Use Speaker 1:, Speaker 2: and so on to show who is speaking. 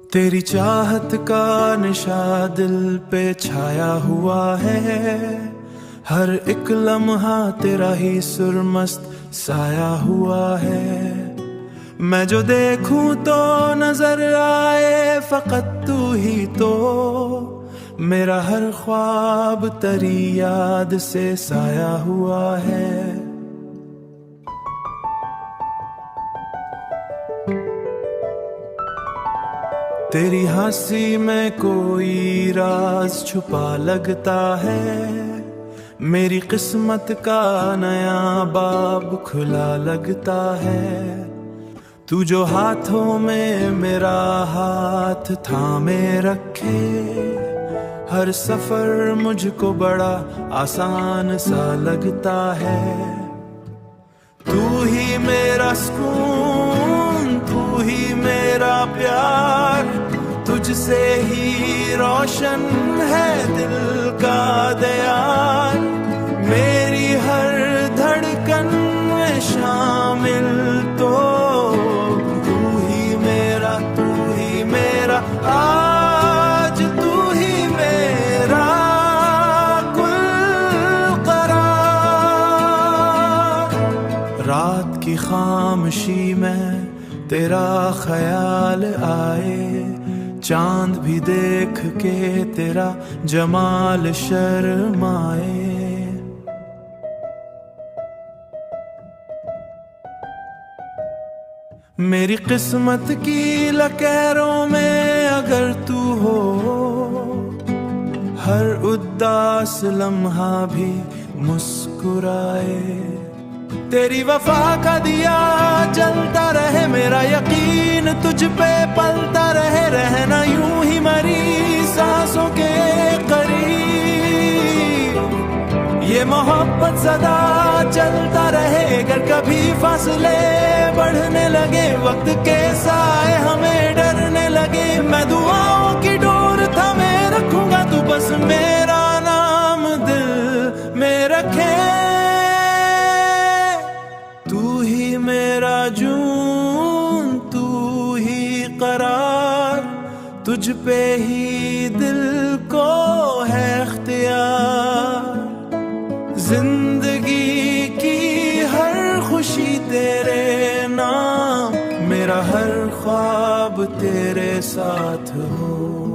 Speaker 1: तेरी चाहत का निशा दिल पे छाया हुआ है, हर एक लम्हा तेरा ही सुरमस्त साया हुआ है। मैं जो देखूं तो नजर आए फकत तू ही तो, मेरा हर ख्वाब तेरी याद से साया हुआ है। तेरी हंसी में कोई राज छुपा लगता है, मेरी किस्मत का नया बाब खुला लगता है। तू जो हाथों में मेरा हाथ थामे रखे, हर सफर मुझको बड़ा आसान सा लगता है। तू ही मेरा सुकून, तू ही मेरा प्यार, तुझसे ही रोशन है दिल का दयार। मेरी हर धड़कन में शामिल तो तू ही मेरा, तू ही मेरा, आज तू ही मेरा कुल करार। रात की खामोशी में तेरा ख्याल आए, चांद भी देख के तेरा जमाल शर्माए। मेरी किस्मत की लकीरों में अगर तू हो, हर उदास लम्हा भी मुस्कुराए। तेरी वफा का दिया जलता रहे, मेरा यकीन तुझ पे पलता रहे। रहना यूं ही मरी सांसों के करीब, ये मोहब्बत सदा चलता रहे। अगर कभी फासले बढ़ने लगे, वक्त के साए हमें डरने लगे, मैं दुआओं की डोर थामे रखूंगा। तू बस मेरा नाम दिल में रखे, तू ही मेरा जून, तू ही करार, तुझ पे ही दिल को है इख्तियार। जिंदगी की हर खुशी तेरे नाम, मेरा हर ख्वाब तेरे साथ हो।